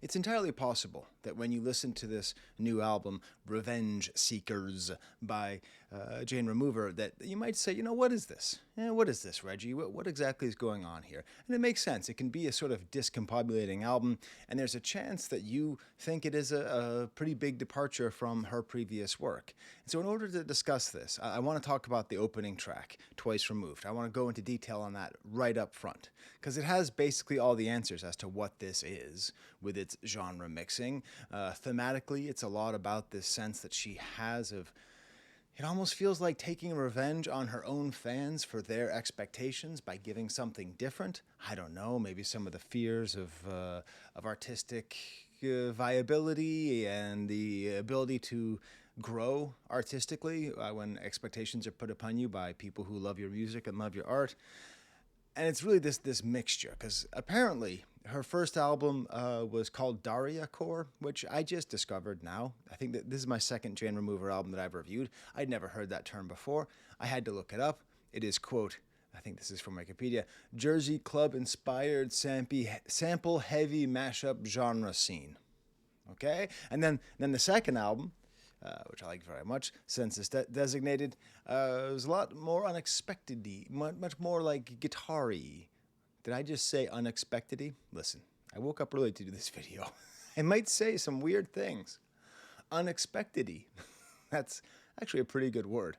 It's entirely possible that when you listen to this new album, Revengeseekerz by Jane Remover, that you might say, what is this? What is this, Reggie? What exactly is going on here? And it makes sense. It can be a sort of discombobulating album, and there's a chance that you think it is a pretty big departure from her previous work. And so in order to discuss this, I want to talk about the opening track, Twice Removed. I want to go into detail on that right up front, because it has basically all the answers as to what this is with its genre mixing. Thematically, it's a lot about this sense that she has of... It almost feels like taking revenge on her own fans for their expectations by giving something different. I don't know, maybe some of the fears of artistic viability and the ability to grow artistically when expectations are put upon you by people who love your music and love your art. And it's really this mixture, because apparently her first album was called Daria Core, which I just discovered now. I think that this is my second Jane Remover album that I've reviewed. I'd never heard that term before. I had to look it up. It is, quote, I think this is from Wikipedia, Jersey Club-inspired sample-heavy mashup genre scene. Okay? And then the second album, which I like very much, Census Designated, was a lot more unexpected-y, much more like guitar-y. Did I just say unexpected-y? Listen, I woke up early to do this video. I might say some weird things. Unexpected-y. That's actually a pretty good word.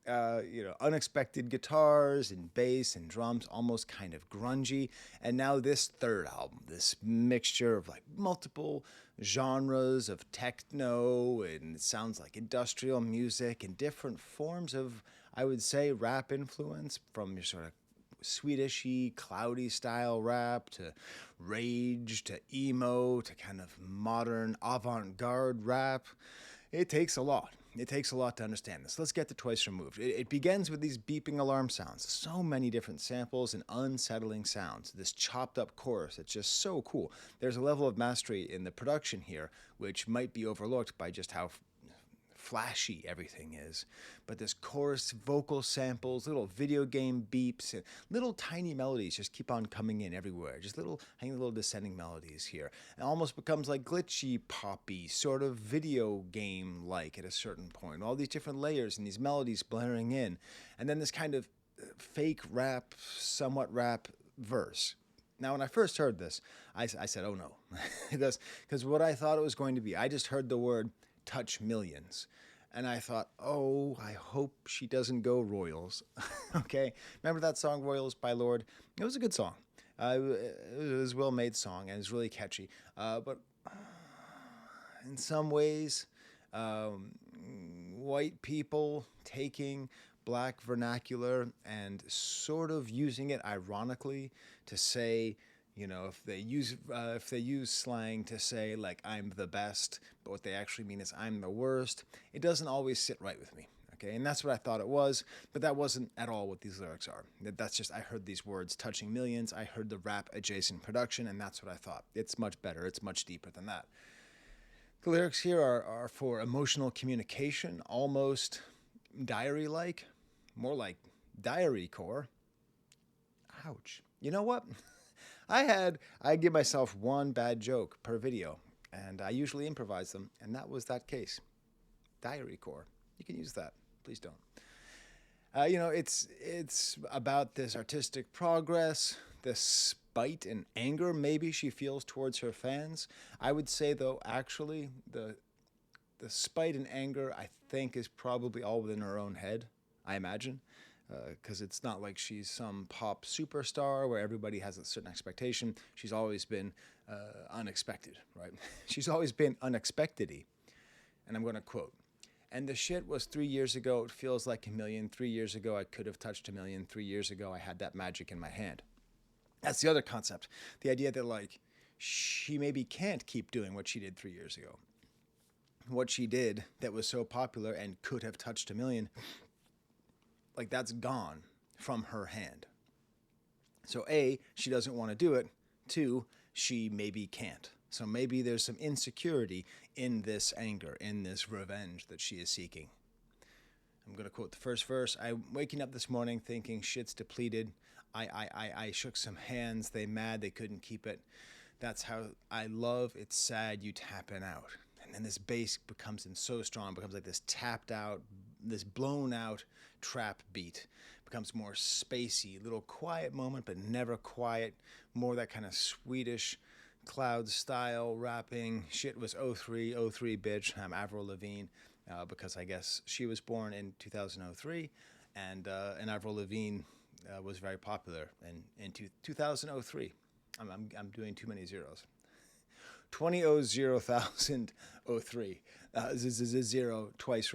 Unexpected guitars and bass and drums, almost kind of grungy. And now this third album, this mixture of like multiple genres of techno, and it sounds like industrial music and different forms of, I would say, rap influence, from your sort of Swedishy, cloudy style rap to rage to emo to kind of modern avant-garde rap. It takes a lot. It takes a lot to understand this. Let's get to Twice Removed. It begins with these beeping alarm sounds. So many different samples and unsettling sounds. This chopped up chorus, it's just so cool. There's a level of mastery in the production here, which might be overlooked by just how flashy everything is. But this chorus, vocal samples, little video game beeps, and little tiny melodies just keep on coming in everywhere. Just little descending melodies here. It almost becomes like glitchy, poppy, sort of video game-like at a certain point. All these different layers and these melodies blaring in. And then this kind of fake rap, somewhat rap verse. Now, when I first heard this, I said, oh no. Because what I thought it was going to be, I just heard the word touch millions. And I thought, oh, I hope she doesn't go Royals. Okay? Remember that song, Royals by Lorde? It was a good song. It was a well-made song, and it's really catchy. But in some ways, white people taking black vernacular and sort of using it ironically to say, if they use slang to say, like, I'm the best, but what they actually mean is I'm the worst, it doesn't always sit right with me, okay? And that's what I thought it was, but that wasn't at all what these lyrics are. That's just, I heard these words, touching millions, I heard the rap-adjacent production, and that's what I thought. It's much better, it's much deeper than that. The lyrics here are for emotional communication, almost diary-like, more like diary core. Ouch. You know what? I give myself one bad joke per video, and I usually improvise them, and that was that case. Diary core. You can use that. Please don't. It's about this artistic progress, this spite and anger maybe she feels towards her fans. I would say, though, actually, the spite and anger, I think, is probably all within her own head, I imagine. Because it's not like she's some pop superstar where everybody has a certain expectation. She's always been unexpected, right? She's always been unexpected-y. And I'm going to quote, and the shit was 3 years ago, it feels like a million. 3 years ago, I could have touched a million. 3 years ago, I had that magic in my hand. That's the other concept. The idea that, like, she maybe can't keep doing what she did 3 years ago. What she did that was so popular and could have touched a million, like, that's gone from her hand. So A, she doesn't want to do it. 2, she maybe can't. So maybe there's some insecurity in this anger, in this revenge that she is seeking. I'm going to quote the first verse. I'm waking up this morning thinking shit's depleted. I shook some hands. They mad. They couldn't keep it. That's how I love It's Sad You Tapping Out. And then this bass becomes in so strong, becomes like this tapped out, this blown out trap beat. Becomes more spacey, little quiet moment, but never quiet. More that kind of Swedish cloud style rapping. Shit was '03 bitch. I'm Avril Lavigne, because I guess she was born in 2003, and Avril Lavigne was very popular in 2003. I'm doing too many zeros. 2003. Zero twice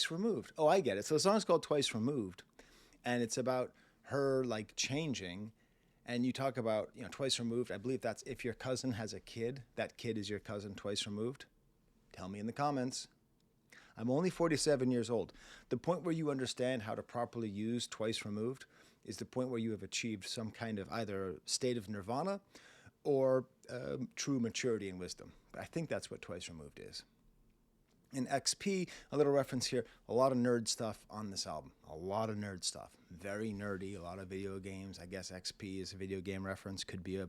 removed. Oh, I get it. So the song's called Twice Removed, and it's about her like changing. And you talk about, twice removed. I believe that's if your cousin has a kid, that kid is your cousin twice removed. Tell me in the comments. I'm only 47 years old. The point where you understand how to properly use twice removed is the point where you have achieved some kind of either state of nirvana or true maturity and wisdom. But I think that's what twice removed is. In XP, a little reference here, a lot of nerd stuff on this album. A lot of nerd stuff. Very nerdy, a lot of video games. I guess XP is a video game reference. Could be a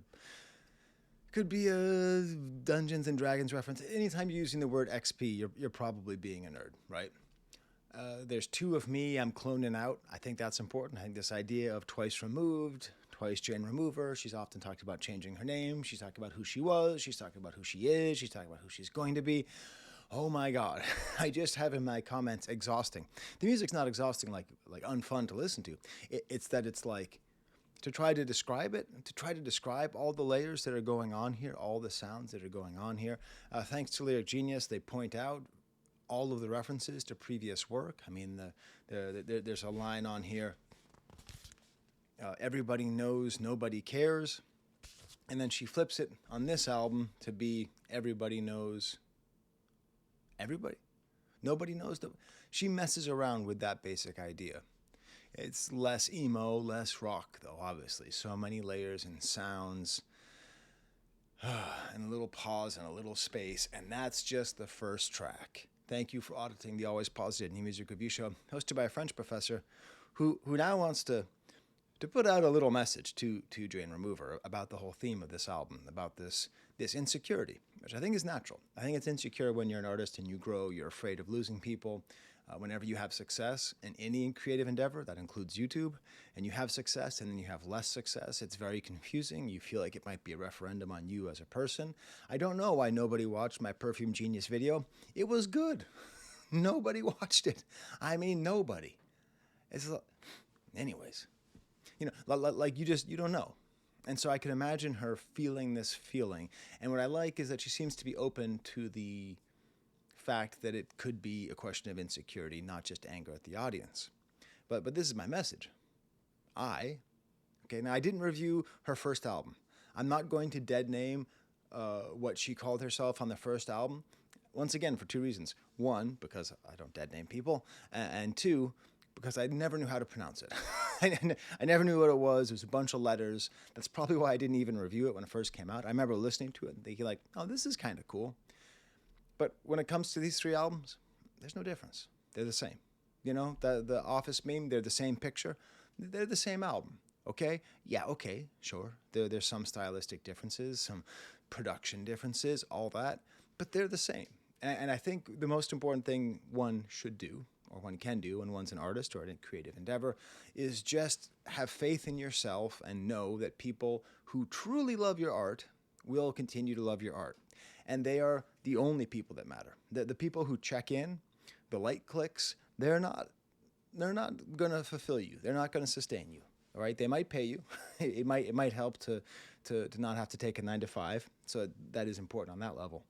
Dungeons and Dragons reference. Anytime you're using the word XP, you're probably being a nerd, right? There's two of me, I'm cloning out. I think that's important. I think this idea of twice removed, twice Jane Remover, she's often talked about changing her name. She's talked about who she was. She's talked about who she is. She's talked about who she's going to be. Oh my God, I just have in my comments exhausting. The music's not exhausting, like unfun to listen to. It's that it's like, to try to describe it, to try to describe all the layers that are going on here, all the sounds that are going on here. Thanks to Lyric Genius, they point out all of the references to previous work. I mean, there's a line on here, everybody knows, nobody cares. And then she flips it on this album to be everybody knows everybody. Nobody knows. She messes around with that basic idea. It's less emo, less rock, though, obviously. So many layers and sounds, and a little pause and a little space, and that's just the first track. Thank you for auditing the Always Positive New Music Review Show, hosted by a French professor who now wants to put out a little message to Jane Remover about the whole theme of this album, about this insecurity, which I think is natural. I think it's insecure when you're an artist and you grow, you're afraid of losing people. Whenever you have success in any creative endeavor, that includes YouTube, and you have success and then you have less success, it's very confusing. You feel like it might be a referendum on you as a person. I don't know why nobody watched my Perfume Genius video. It was good. Nobody watched it. I mean, nobody. Anyways, like you don't know. And so I can imagine her feeling this feeling. And what I like is that she seems to be open to the fact that it could be a question of insecurity, not just anger at the audience. But this is my message. Now I didn't review her first album. I'm not going to dead name what she called herself on the first album. Once again, for two reasons. One, because I don't dead name people. And two, because I never knew how to pronounce it. I never knew what it was. It was a bunch of letters. That's probably why I didn't even review it when it first came out. I remember listening to it and thinking like, oh, this is kind of cool. But when it comes to these three albums, there's no difference. They're the same. The Office meme, they're the same picture. They're the same album, okay? Yeah, okay, sure. There's some stylistic differences, some production differences, all that. But they're the same. And I think the most important thing one should do, or one can do when one's an artist or in a creative endeavor, is just have faith in yourself and know that people who truly love your art will continue to love your art. And they are the only people that matter. The people who check in, the like clicks, they're not going to fulfill you. They're not going to sustain you. All right, they might pay you. It might help to not have to take a 9-to-5. So that is important on that level.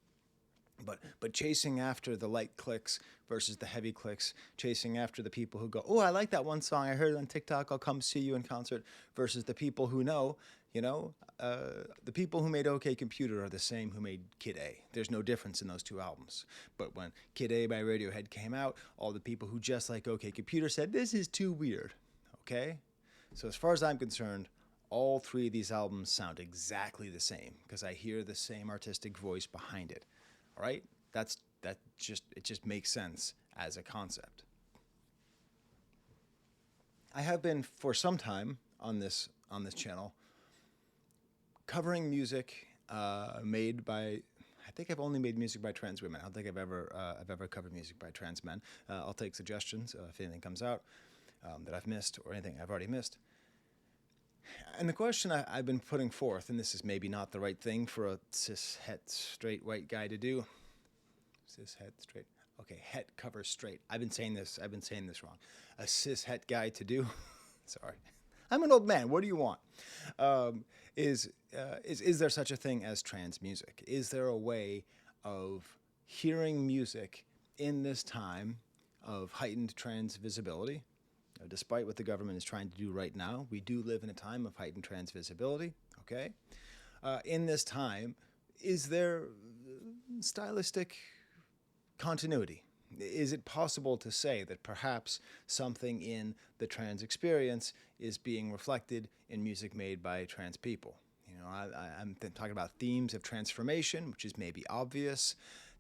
But chasing after the light clicks versus the heavy clicks, chasing after the people who go, oh, I like that one song, I heard it on TikTok, I'll come see you in concert, versus the people who know, the people who made OK Computer are the same who made Kid A. There's no difference in those two albums. But when Kid A by Radiohead came out, all the people who just like OK Computer said, this is too weird, okay? So as far as I'm concerned, all three of these albums sound exactly the same because I hear the same artistic voice behind it. All right, it just makes sense as a concept. I have been for some time on this channel covering music made by. I think I've only made music by trans women. I don't think I've ever covered music by trans men. I'll take suggestions if anything comes out that I've missed or anything I've already missed. And the question I've been putting forth, and this is maybe not the right thing for a cis het straight white guy to do. Cis het straight. Okay, het covers straight. I've been saying this wrong. A cis het guy to do. Sorry, I'm an old man. What do you want? Is there such a thing as trans music? Is there a way of hearing music in this time of heightened trans visibility? Despite what the government is trying to do right now, we do live in a time of heightened trans visibility, okay? In this time, is there stylistic continuity? Is it possible to say that perhaps something in the trans experience is being reflected in music made by trans people? You know, I'm talking about themes of transformation, which is maybe obvious,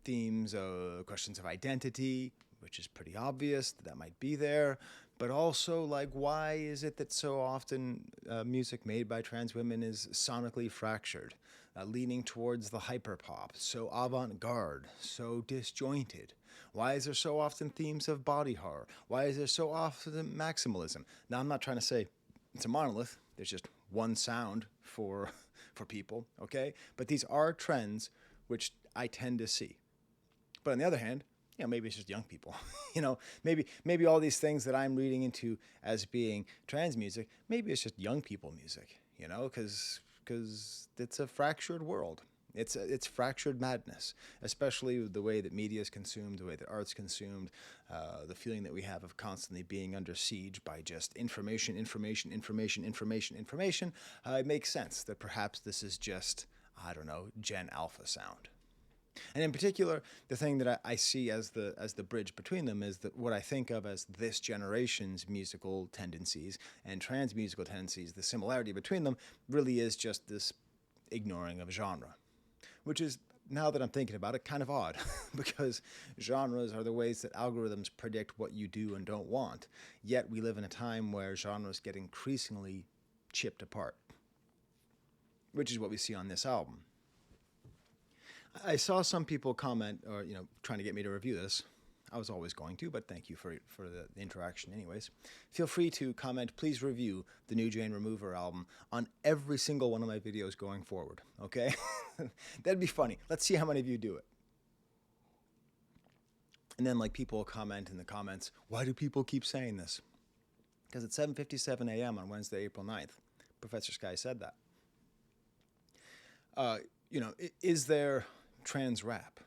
themes of questions of identity, which is pretty obvious that might be there, but also, like, why is it that so often music made by trans women is sonically fractured, leaning towards the hyperpop, so avant-garde, so disjointed? Why is there so often themes of body horror? Why is there so often maximalism? Now, I'm not trying to say it's a monolith. There's just one sound for people, okay? But these are trends which I tend to see. But on the other hand, maybe it's just young people. Maybe all these things that I'm reading into as being trans music, maybe it's just young people music, because it's a fractured world. It's fractured madness, especially the way that media is consumed, the way that art's consumed, the feeling that we have of constantly being under siege by just information. It makes sense that perhaps this is just, Gen Alpha sound. And in particular, the thing that I see as the bridge between them is that what I think of as this generation's musical tendencies and trans musical tendencies, the similarity between them really is just this ignoring of genre, which is, now that I'm thinking about it, kind of odd because genres are the ways that algorithms predict what you do and don't want. Yet we live in a time where genres get increasingly chipped apart, which is what we see on this album. I saw some people comment, or trying to get me to review this. I was always going to, but thank you for the interaction anyways. Feel free to comment. Please review the new Jane Remover album on every single one of my videos going forward, okay? That'd be funny. Let's see how many of you do it. And then people comment in the comments, why do people keep saying this? Because it's 7:57 a.m. on Wednesday, April 9th. Professor Skye said that. Is there trans rap?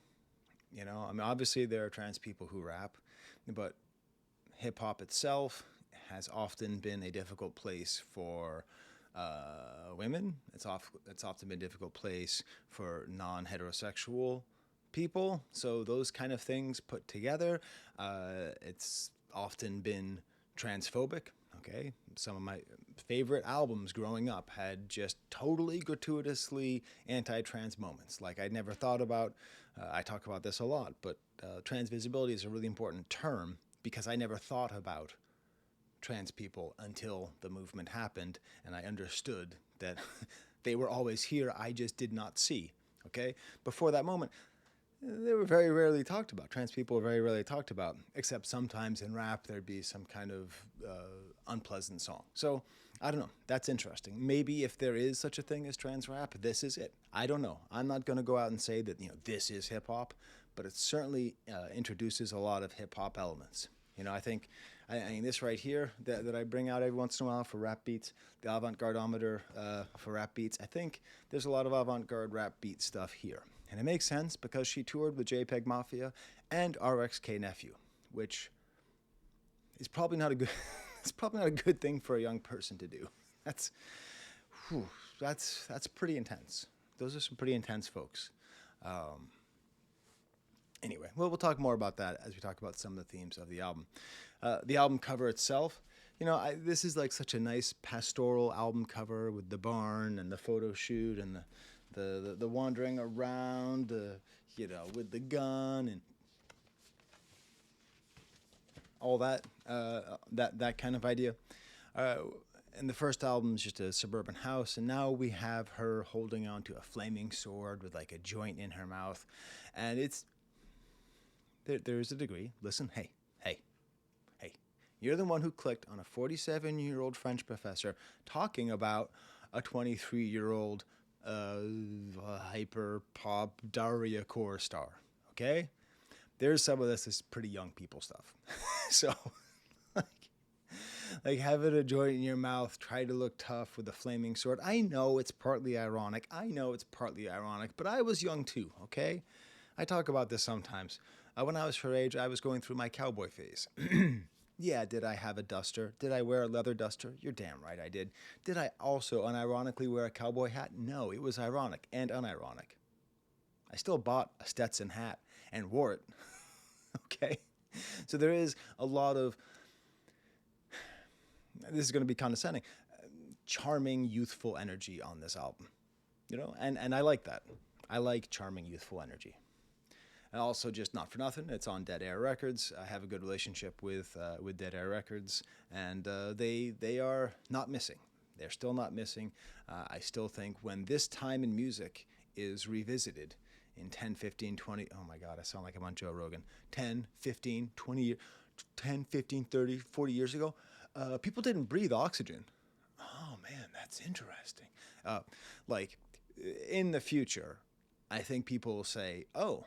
Obviously there are trans people who rap, but hip-hop itself has often been a difficult place for women. It's often been a difficult place for non-heterosexual people. So those kind of things put together, it's often been transphobic. Okay, some of my favorite albums growing up had just totally gratuitously anti-trans moments. Like I never thought about, I talk about this a lot, but trans visibility is a really important term because I never thought about trans people until the movement happened and I understood that they were always here, I just did not see, okay? Before that moment, they were very rarely talked about. Trans people were very rarely talked about, except sometimes in rap there'd be some kind of unpleasant song. So, I don't know. That's interesting. Maybe if there is such a thing as trans rap, this is it. I don't know. I'm not going to go out and say that, this is hip-hop, but it certainly introduces a lot of hip-hop elements. I think this right here that I bring out every once in a while for rap beats, the avant-garde-ometer for rap beats, I think there's a lot of avant-garde rap beat stuff here. And it makes sense because she toured with JPEG Mafia and RXK Nephew, which is probably not a good it's probably not a good thing for a young person to do. That's pretty intense. Those are some pretty intense folks. Anyway, we'll talk more about that as we talk about some of the themes of the album. The album cover itself, this is like such a nice pastoral album cover with the barn and the photo shoot and the wandering around, with the gun and all that, that kind of idea. And the first album is just a suburban house, and now we have her holding on to a flaming sword with like a joint in her mouth, and it's there's a degree. Listen, hey, hey, hey, you're the one who clicked on a 47-year-old French professor talking about a 23-year-old hyper pop Daria core star. Okay, there's some of this is pretty young people stuff, so. Like having a joint in your mouth, try to look tough with a flaming sword. I know it's partly ironic. But I was young too, okay? I talk about this sometimes. When I was her age, I was going through my cowboy phase. Yeah, did I have a duster? Did I wear a leather duster? You're damn right I did. Did I also unironically wear a cowboy hat? No, it was ironic and unironic. I still bought a Stetson hat and wore it, okay? So there is a lot of, this is going to be condescending, charming, youthful energy on this album, and I like that. I like charming, youthful energy. And also, just not for nothing, it's on Dead Air Records. I have a good relationship with Dead Air Records, and they are not missing. They're still not missing. I still think when this time in music is revisited in 10, 15, 20, oh my God, I sound like I'm on Joe Rogan, 10, 15, 20, 10, 15, 30, 40 years ago, people didn't breathe oxygen. Oh man, that's interesting. Like in the future, I think people will say, oh,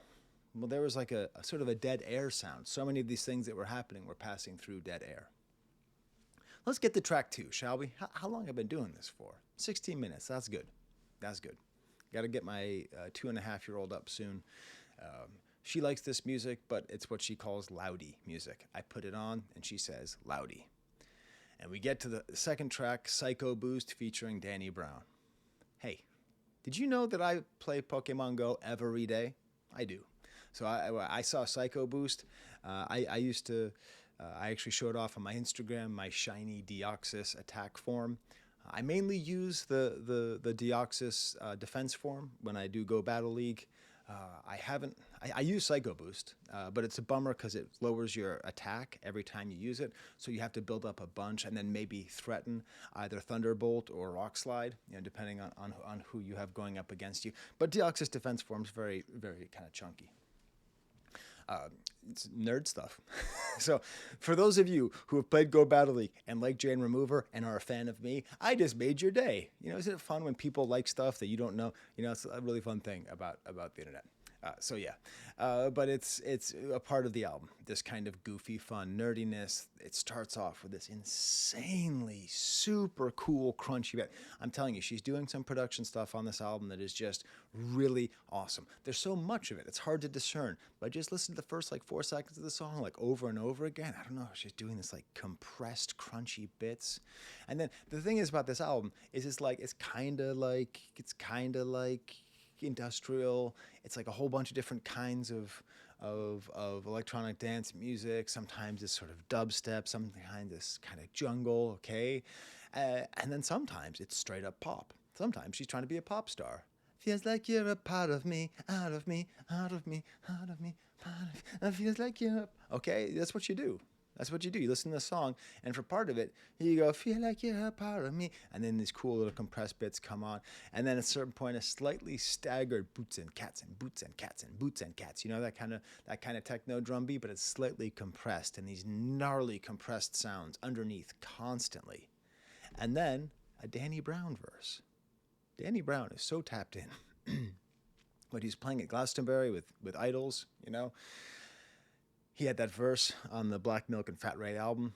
well, there was like a sort of a dead air sound. So many of these things that were happening were passing through dead air. Let's get to track 2, shall we? How long have I been doing this for? 16 minutes. That's good. That's good. Got to get my 2.5-year-old up soon. She likes this music, but it's what she calls loudy music. I put it on, and she says loudy. And we get to the second track, Psycho Boost, featuring Danny Brown. Hey, did you know that I play Pokemon Go every day? I do. So I saw Psycho Boost. I actually showed off on my Instagram my shiny Deoxys attack form. I mainly use the Deoxys defense form when I do Go Battle League. I use Psycho Boost, but it's a bummer because it lowers your attack every time you use it. So you have to build up a bunch and then maybe threaten either Thunderbolt or Rock Slide, depending on who you have going up against you. But Deoxys defense form is very, very kind of chunky. It's nerd stuff. So for those of you who have played Go Battle League and like Jane Remover and are a fan of me, I just made your day. Isn't it fun when people like stuff that you don't know? It's a really fun thing about the internet. So yeah, but it's a part of the album, this kind of goofy, fun nerdiness. It starts off with this insanely super cool, crunchy bit. I'm telling you, she's doing some production stuff on this album that is just really awesome. There's so much of it, it's hard to discern, but just listen to the first 4 seconds of the song over and over again. I don't know, she's doing this compressed, crunchy bits. And then the thing is about this album is it's kind of like industrial. It's like a whole bunch of different kinds of electronic dance music. Sometimes it's sort of dubstep, sometimes it's kind of jungle, okay? And then sometimes it's straight up pop. Sometimes she's trying to be a pop star. Feels like you're a part of me, out of me, out of me, out of me, part of me. Feels like you're... Okay, that's what you do. That's what you do. You listen to the song, and for part of it, you go, feel like you're a part of me. And then these cool little compressed bits come on. And then at a certain point, a slightly staggered boots and cats and boots and cats and boots and cats. That kind of techno drum beat, but it's slightly compressed, and these gnarly compressed sounds underneath constantly. And then a Danny Brown verse. Danny Brown is so tapped in. But he's playing at Glastonbury with idols, He had that verse on the Black Milk and Fat Ray album,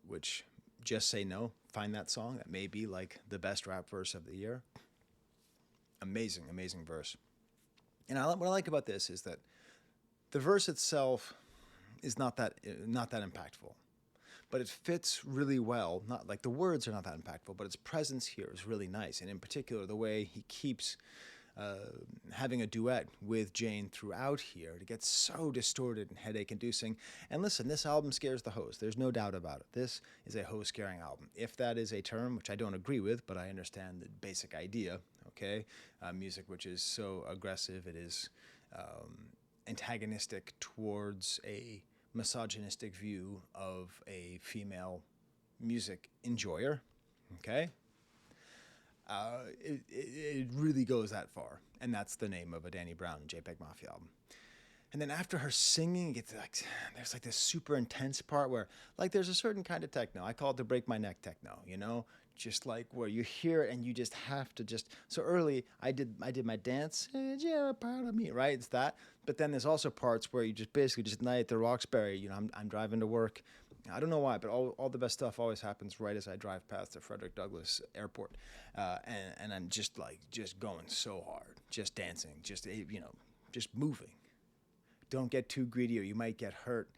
which, Just Say No, find that song. That may be the best rap verse of the year. Amazing, amazing verse. And what I like about this is that the verse itself is not that impactful, but it fits really well. Not the words are not that impactful, but its presence here is really nice. And in particular, the way he keeps having a duet with Jane throughout here. It gets so distorted and headache-inducing. And listen, this album scares the host. There's no doubt about it. This is a host-scaring album. If that is a term, which I don't agree with, but I understand the basic idea, okay? Music which is so aggressive, it is antagonistic towards a misogynistic view of a female music enjoyer. Okay? It really goes that far. And that's the name of a Danny Brown and JPEG Mafia album. And then after her singing, it's like there's like this super intense part where like there's a certain kind of techno. I call it the break my neck techno, you know? Just like where you hear it and you just have to just so early I did my dance, yeah, part of me, right? It's that. But then there's also parts where you just basically just night the Roxbury, you know, I'm driving to work. I don't know why, but all the best stuff always happens right as I drive past the Frederick Douglass Airport. And I'm just going so hard, just dancing, just, you know, just moving. Don't get too greedy or you might get hurt.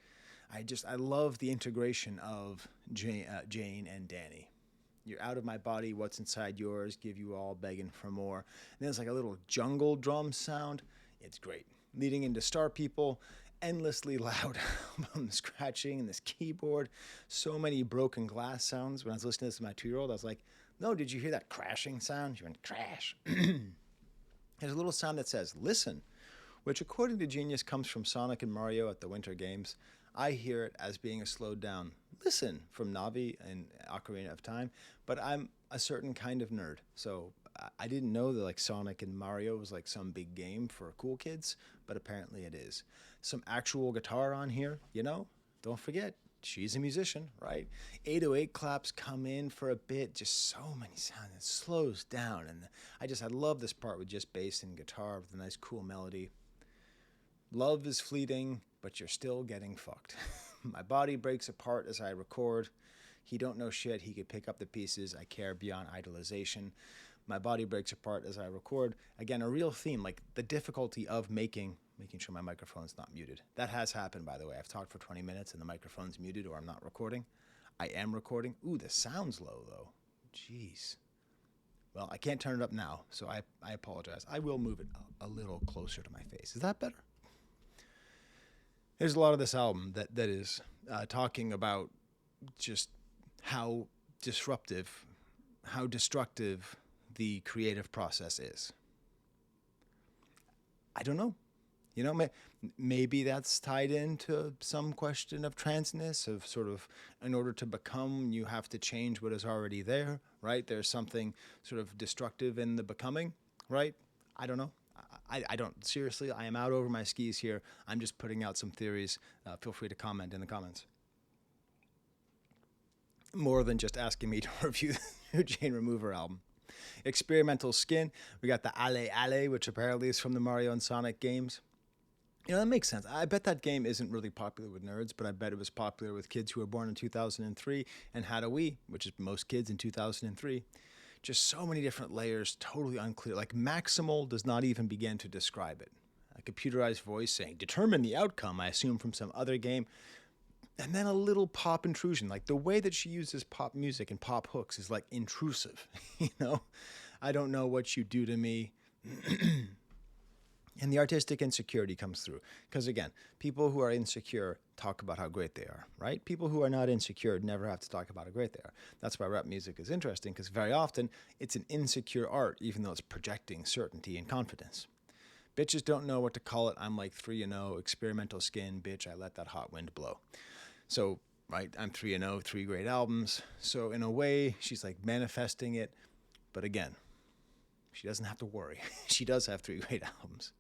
I love the integration of Jane and Danny. You're out of my body, what's inside yours, give you all begging for more. And then it's like a little jungle drum sound. It's great. Leading into Star People, endlessly loud album scratching and this keyboard. So many broken glass sounds. When I was listening to this to my 2-year-old, I was like, no, did you hear that crashing sound? She went, crash. There's a little sound that says, listen, which according to Genius comes from Sonic and Mario at the Winter Games. I hear it as being a slowed down listen from Navi and Ocarina of Time, but I'm a certain kind of nerd. So I didn't know that like Sonic and Mario was like some big game for cool kids, but apparently it is. Some actual guitar on here, you know? Don't forget, she's a musician, right? 808 claps come in for a bit, just so many sounds. It slows down, and I love this part with just bass and guitar with a nice cool melody. Love is fleeting, but you're still getting fucked. My body breaks apart as I record. He don't know shit. He could pick up the pieces. I care beyond idolization. My body breaks apart as I record. Again, a real theme, like the difficulty of making sure my microphone's not muted. That has happened, by the way. I've talked for 20 minutes and the microphone's muted or I'm not recording. I am recording. Ooh, the sound's low, though. Jeez. Well, I can't turn it up now, so I apologize. I will move it a little closer to my face. Is that better? There's a lot of this album that is talking about just how disruptive, how destructive the creative process is. I don't know. You know, maybe that's tied into some question of transness, of sort of, in order to become, you have to change what is already there, right? There's something sort of destructive in the becoming, right? I don't know. I don't, seriously, I am out over my skis here. I'm just putting out some theories. Feel free to comment in the comments. More than just asking me to review the new Jane Remover album. Experimental Skin. We got the Ale Ale, which apparently is from the Mario and Sonic games. You know, that makes sense. I bet that game isn't really popular with nerds, but I bet it was popular with kids who were born in 2003 and had a Wii, which is most kids in 2003. Just so many different layers, totally unclear. Like Maximal does not even begin to describe it. A computerized voice saying, determine the outcome, I assume from some other game. And then a little pop intrusion. Like the way that she uses pop music and pop hooks is like intrusive, you know? I don't know what you do to me. And the artistic insecurity comes through. Because again, people who are insecure talk about how great they are, right? People who are not insecure never have to talk about how great they are. That's why rap music is interesting, because very often it's an insecure art, even though it's projecting certainty and confidence. Bitches don't know what to call it. I'm like 3-0, experimental skin, bitch, I let that hot wind blow. So, right, I'm 3-0, 3 great albums. So in a way, she's like manifesting it. But again, she doesn't have to worry. She does have 3 great albums.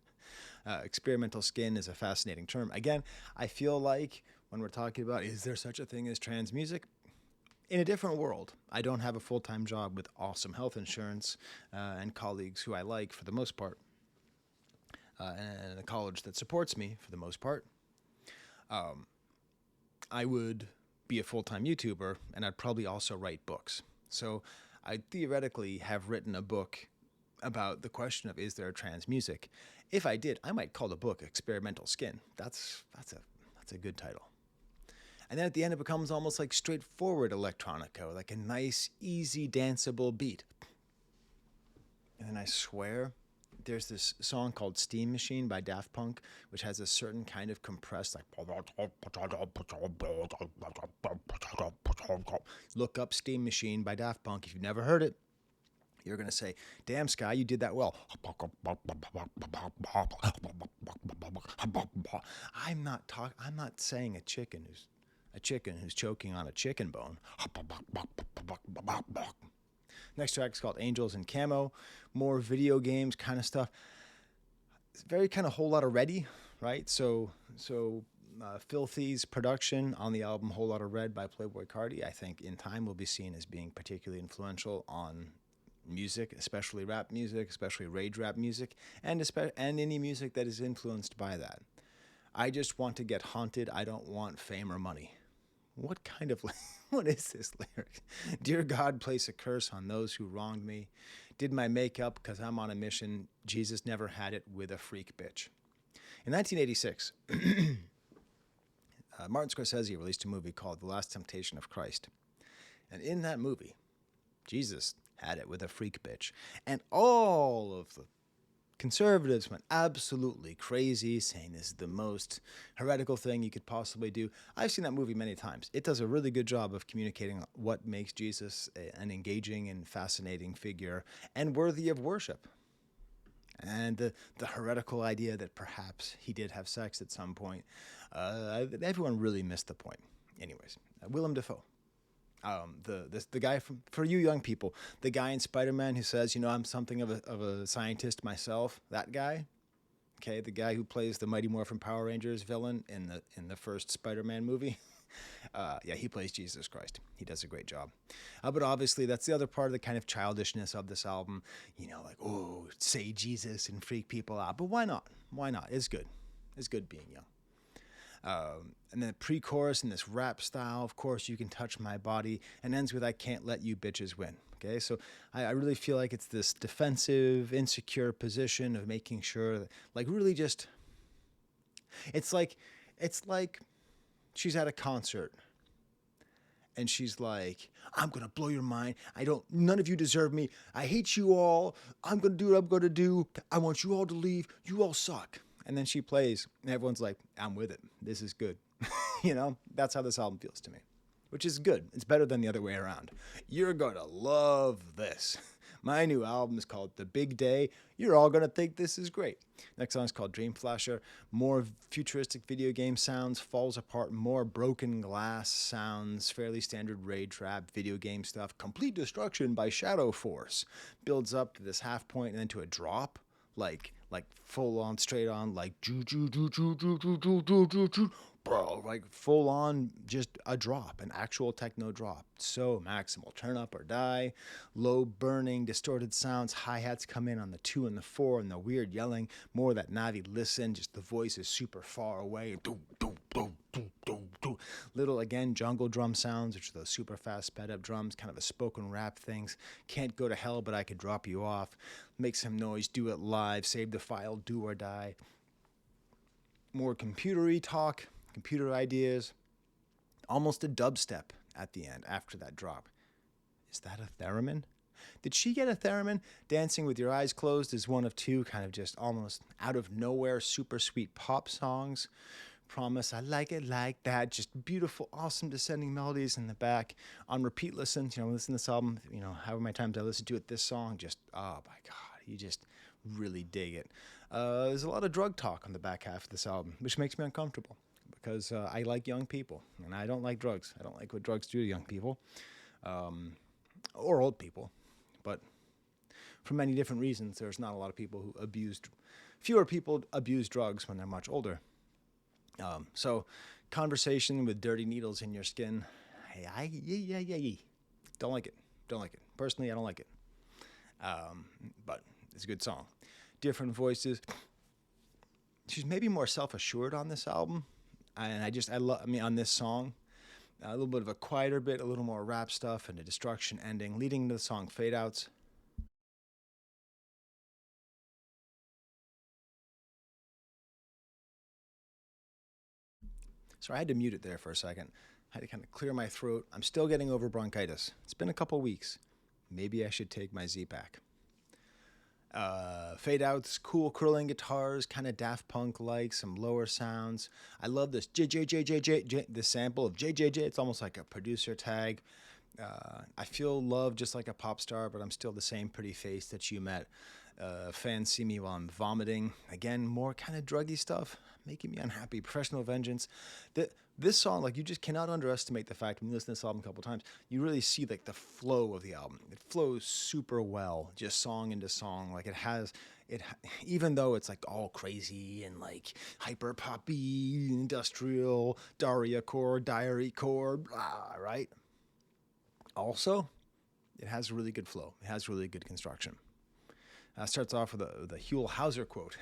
Experimental skin is a fascinating term. Again, I feel like when we're talking about, is there such a thing as trans music? In a different world. I don't have a full-time job with awesome health insurance and colleagues who I like for the most part, and a college that supports me for the most part. I would be a full-time YouTuber, and I'd probably also write books. So I theoretically have written a book about the question of, is there trans music? If I did, I might call the book Experimental Skin. That's a good title. And then at the end, it becomes almost like straightforward electronica, like a nice, easy, danceable beat. And then I swear, there's this song called Steam Machine by Daft Punk, which has a certain kind of compressed, like, look up Steam Machine by Daft Punk. If you've never heard it, you're going to say, damn, Skye, you did that well. I'm not saying a chicken who's choking on a chicken bone. Next track is called Angels in Camo. More video games kind of stuff. It's very kind of Whole Lotta Ready, right? So Filthy's production on the album Whole Lotta Red by Playboi Carti, I think in time will be seen as being particularly influential on music, especially rap music, especially rage rap music, and any music that is influenced by that. I just want to get haunted. I don't want fame or money. What kind of, what is this lyric? Dear God, place a curse on those who wronged me. Did my makeup because I'm on a mission. Jesus never had it with a freak bitch. In 1986, Martin Scorsese released a movie called The Last Temptation of Christ. And in that movie, Jesus had it with a freak bitch. And all of the conservatives went absolutely crazy, saying this is the most heretical thing you could possibly do. I've seen that movie many times. It does a really good job of communicating what makes Jesus an engaging and fascinating figure and worthy of worship. And the heretical idea that perhaps he did have sex at some point, everyone really missed the point. Anyways, Willem Dafoe. The guy for you young people, the guy in Spider-Man who says, I'm something of a scientist myself, that guy. Okay, the guy who plays the Mighty Morphin Power Rangers villain in the first Spider-Man movie. Yeah, he plays Jesus Christ. He does a great job. But obviously, that's the other part of the kind of childishness of this album. Like, oh, say Jesus and freak people out. But why not? Why not? It's good. It's good being young. And then pre-chorus in this rap style, of course, you can touch my body, and ends with I can't let you bitches win. Okay, so I really feel like it's this defensive, insecure position of making sure that, like, really just, it's like she's at a concert and she's like, I'm going to blow your mind. None of you deserve me. I hate you all. I'm going to do what I'm going to do. I want you all to leave. You all suck. And then she plays and everyone's like, I'm with it. This is good. That's how this album feels to me, which is good. It's better than the other way around. You're going to love this. My new album is called The Big Day. You're all going to think this is great. Next song is called Dream Flasher. More futuristic video game sounds, falls apart, more broken glass sounds, fairly standard rage rap, video game stuff. Complete destruction by Shadow Force. Builds up to this half point and then to a drop, like full on, straight on, like bro, like full on, just a drop, an actual techno drop. So maximal, turn up or die, low burning, distorted sounds, hi-hats come in on the 2 and the 4, and the weird yelling, more that Navi listen, just the voice is super far away, little, again, jungle drum sounds, which are those super fast sped up drums, kind of a spoken rap things, can't go to hell but I could drop you off, make some noise, do it live, save the file, do or die. More computery talk, computer ideas, almost a dubstep at the end after that drop. Is that a theremin? Did she get a theremin? Dancing with Your Eyes Closed is one of two kind of just almost out of nowhere super sweet pop songs. Promise I Like It Like That, just beautiful, awesome descending melodies in the back. On repeat listens, listen to this album, however many times I listen to it, this song just, oh my God, you just really dig it. There's a lot of drug talk on the back half of this album, which makes me uncomfortable because I like young people and I don't like drugs. I don't like what drugs do to young people or old people. But for many different reasons, there's not a lot of people who fewer people abuse drugs when they're much older. So conversation with dirty needles in your skin, don't like it. Personally, I don't like it. But it's a good song. Different voices. She's maybe more self-assured on this album. And on this song, a little bit of a quieter bit, a little more rap stuff, and a destruction ending, leading to the song Fade Outs. So I had to mute it there for a second. I had to kind of clear my throat. I'm still getting over bronchitis. It's been a couple weeks. Maybe I should take my Z-Pack. Fade Outs, cool curling guitars, kind of Daft Punk-like, some lower sounds. I love this the sample of JJJ. It's almost like a producer tag. I feel love just like a pop star, but I'm still the same pretty face that you met. Fans see me while I'm vomiting. Again, more kind of druggy stuff, making me unhappy. Professional Vengeance. This song, like, you just cannot underestimate the fact when you listen to this album a couple times, you really see like the flow of the album. It flows super well, just song into song. Like even though it's like all crazy and like hyper poppy, industrial, Daria core, diary core, blah, right? Also, it has a really good flow. It has really good construction. Starts off with the Huell Hauser quote.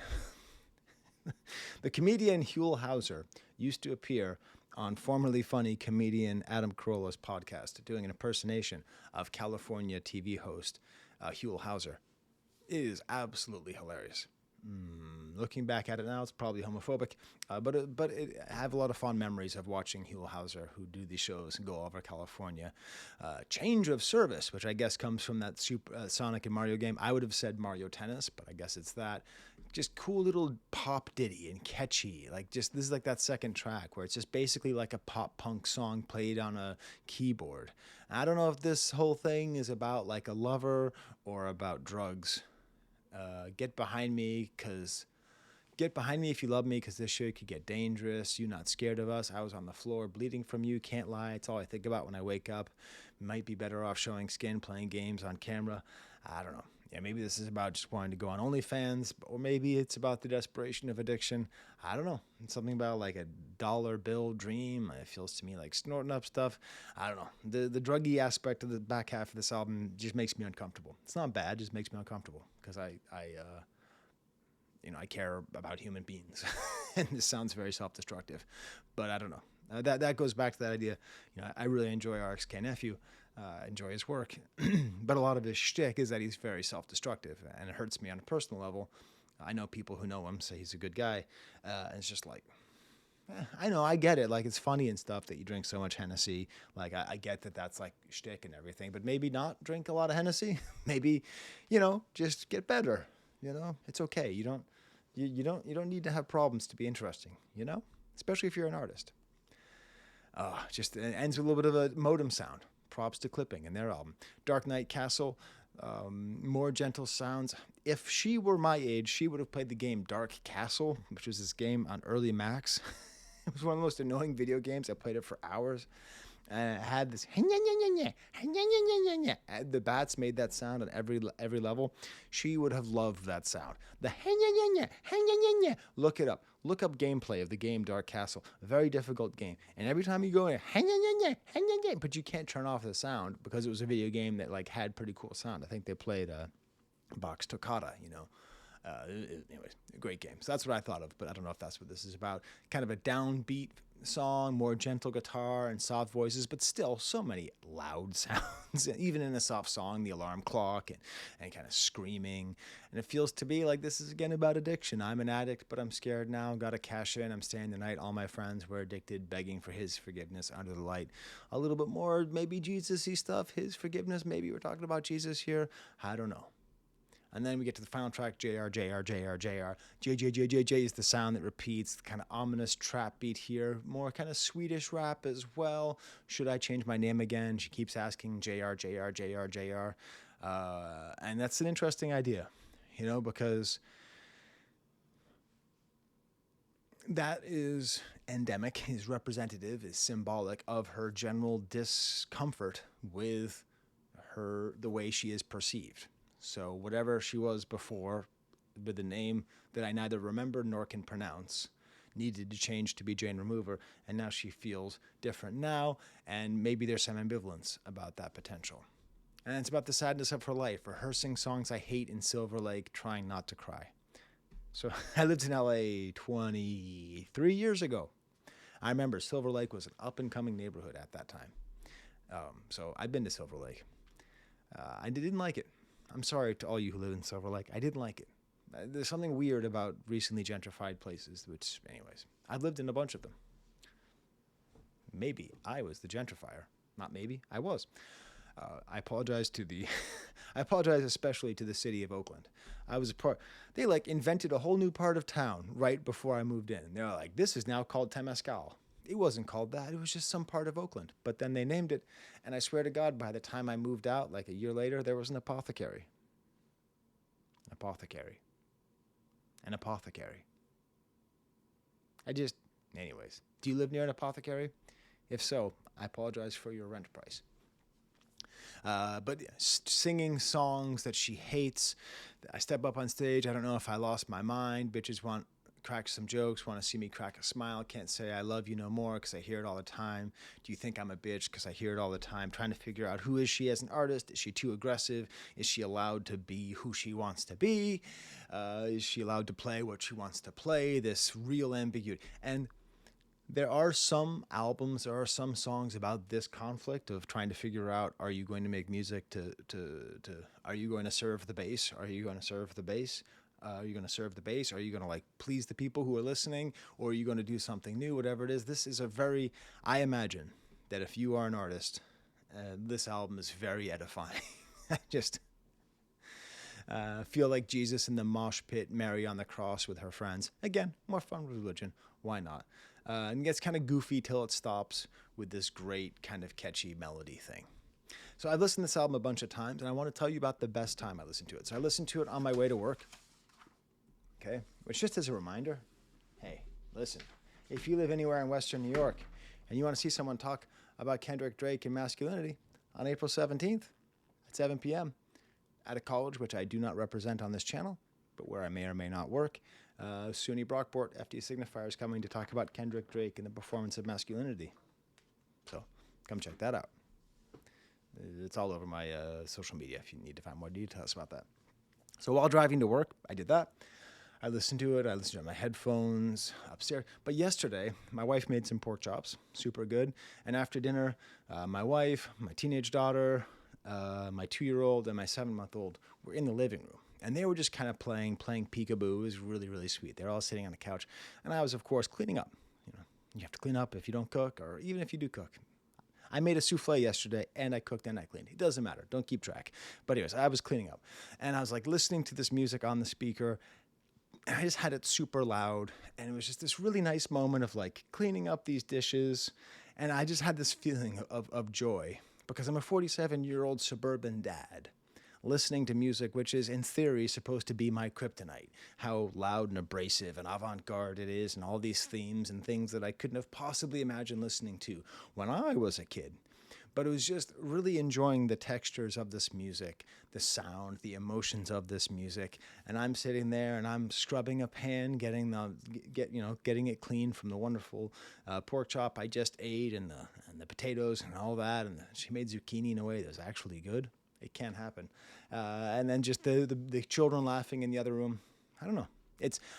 The comedian Huell Hauser used to appear on formerly funny comedian Adam Carolla's podcast, doing an impersonation of California TV host Huell Hauser. It is absolutely hilarious. Looking back at it now, it's probably homophobic, but I have a lot of fond memories of watching Huell Hauser, who do these shows and go over California. Change of service, which I guess comes from that Sonic and Mario game. I would have said Mario Tennis, but I guess it's that. Just cool little pop ditty and catchy. Like, just this is like that second track where it's just basically like a pop punk song played on a keyboard. I don't know if this whole thing is about like a lover or about drugs. Get behind me if you love me, because this shit could get dangerous. You not scared of us. I was on the floor bleeding from you. Can't lie. It's all I think about when I wake up. Might be better off showing skin, playing games on camera. I don't know. Yeah, maybe this is about just wanting to go on OnlyFans, or maybe it's about the desperation of addiction. I don't know. It's something about like a dollar bill dream. It feels to me like snorting up stuff. I don't know. The druggy aspect of the back half of this album just makes me uncomfortable. It's not bad, it just makes me uncomfortable because I care about human beings, and this sounds very self-destructive, but I don't know. That goes back to that idea. I really enjoy RXK Nephew. Enjoy his work, but a lot of his shtick is that he's very self-destructive, and it hurts me on a personal level. I know people who know him say he's a good guy, and it's just like, I know, I get it. Like, it's funny and stuff that you drink so much Hennessy. Like, I get that that's like shtick and everything, but maybe not drink a lot of Hennessy. Maybe, just get better. It's okay. You don't need to have problems to be interesting. Especially if you're an artist. Just it ends with a little bit of a modem sound. Props to Clipping in their album. Dark Knight Castle, more gentle sounds. If she were my age, she would have played the game Dark Castle, which was this game on early Macs. It was one of the most annoying video games. I played it for hours. And it had this, the bats made that sound on every level. She would have loved that sound. The look it up. Look up gameplay of the game Dark Castle. A very difficult game. And every time you go in, but you can't turn off the sound because it was a video game that like had pretty cool sound. I think they played Box Toccata, anyways, a great game. So that's what I thought of, but I don't know if that's what this is about. Kind of a downbeat song, more gentle guitar and soft voices, but still so many loud sounds. Even in a soft song, the alarm clock and kind of screaming. And it feels to me like this is again about addiction. I'm an addict, but I'm scared now. Got to cash in. I'm staying the night. All my friends were addicted, begging for his forgiveness under the light. A little bit more maybe Jesus-y stuff, his forgiveness. Maybe we're talking about Jesus here. I don't know. And then we get to the final track, JR, JR, JR, JR. J is the sound that repeats, the kind of ominous trap beat here. More kind of Swedish rap as well. Should I change my name again? She keeps asking JR, JR, JR, JR. And that's an interesting idea, because that is endemic, is representative, is symbolic of her general discomfort with the way she is perceived. So whatever she was before, with a name that I neither remember nor can pronounce, needed to change to be Jane Remover, and now she feels different now, and maybe there's some ambivalence about that potential. And it's about the sadness of her life, rehearsing songs I hate in Silver Lake, trying not to cry. So I lived in LA 23 years ago. I remember Silver Lake was an up-and-coming neighborhood at that time. So I've been to Silver Lake. I didn't like it. I'm sorry to all you who live in Silver Lake. I didn't like it. There's something weird about recently gentrified places, which, anyways, I've lived in a bunch of them. Maybe I was the gentrifier. Not maybe, I was. I apologize I apologize especially to the city of Oakland. They invented a whole new part of town right before I moved in. They're like, this is now called Temescal. It wasn't called that. It was just some part of Oakland. But then they named it. And I swear to God, by the time I moved out, like a year later, there was an apothecary. apothecary. An apothecary. Anyways, do you live near an apothecary? If so, I apologize for your rent price. But singing songs that she hates. I step up on stage. I don't know if I lost my mind. Bitches want crack some jokes, want to see me crack a smile. Can't say I love you no more because I hear it all the time. Do you think I'm a bitch because I hear it all the time? Trying to figure out who is she as an artist. Is she too aggressive? Is she allowed to be who she wants to be? Is she allowed to play what she wants to play? This real ambiguity. And there are some albums, there are some songs about this conflict of trying to figure out, are you going to make music are you going to serve the bass? Are you going to serve the bass? Are you going to serve the bass? Are you going to like please the people who are listening? Or are you going to do something new? Whatever it is, this is I imagine that if you are an artist, this album is very edifying. I just feel like Jesus in the mosh pit, Mary on the cross with her friends. Again, more fun with religion. Why not? And it gets kind of goofy till it stops with this great kind of catchy melody thing. So I've listened to this album a bunch of times, and I want to tell you about the best time I listened to it. So I listened to it on my way to work. Okay, which just as a reminder, hey, listen, if you live anywhere in Western New York and you want to see someone talk about Kendrick Drake and masculinity on April 17th at 7 p.m. at a college which I do not represent on this channel, but where I may or may not work, SUNY Brockport FD Signifier is coming to talk about Kendrick Drake and the performance of masculinity. So come check that out. It's all over my social media if you need to find more details about that. So while driving to work, I did that. I listened to it. I listened to it on my headphones upstairs. But yesterday, my wife made some pork chops, super good. And after dinner, my wife, my teenage daughter, my 2-year-old, and my 7-month-old were in the living room. And they were just kind of playing peekaboo. It was really, really sweet. They're all sitting on the couch. And I was, of course, cleaning up. You have to clean up if you don't cook, or even if you do cook. I made a souffle yesterday, and I cooked and I cleaned. It doesn't matter. Don't keep track. But anyways, I was cleaning up. And I was like listening to this music on the speaker. I just had it super loud, and it was just this really nice moment of like cleaning up these dishes. And I just had this feeling of joy because I'm a 47-year-old suburban dad listening to music which is in theory supposed to be my kryptonite. How loud and abrasive and avant-garde it is, and all these themes and things that I couldn't have possibly imagined listening to when I was a kid. But it was just really enjoying the textures of this music, the sound, the emotions of this music. And I'm sitting there and I'm scrubbing a pan, getting it clean from the wonderful pork chop I just ate, and the potatoes and all that. And she made zucchini in a way that was actually good. It can't happen. And then just the children laughing in the other room. I don't know.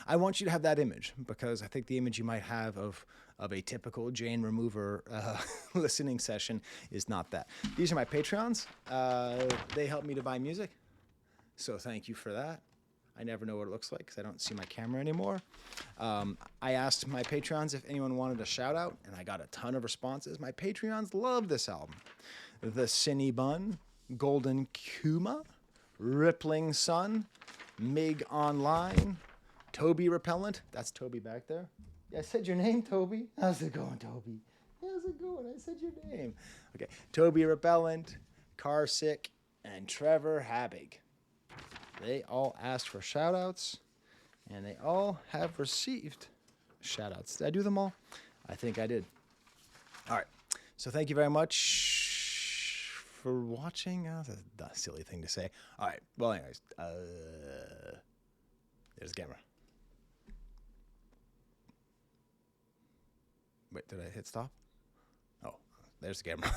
I want you to have that image, because I think the image you might have of a typical Jane Remover listening session is not that. These are my Patreons. They help me to buy music, so thank you for that. I never know what it looks like because I don't see my camera anymore. I asked my Patreons if anyone wanted a shout out, and I got a ton of responses. My Patreons love this album. The Cinny Bun, Golden Kuma, Rippling Sun, Mig Online, Toby Repellent. That's Toby back there. Yeah, I said your name, Toby. How's it going, Toby? How's it going? I said your name. Okay, Toby Repellent, Car Sick, and Trevor Habig. They all asked for shout-outs, and they all have received shout-outs. Did I do them all? I think I did. All right, so thank you very much for watching. That's a silly thing to say. All right, well, anyways, there's the camera. Wait, did I hit stop? Oh, there's the camera.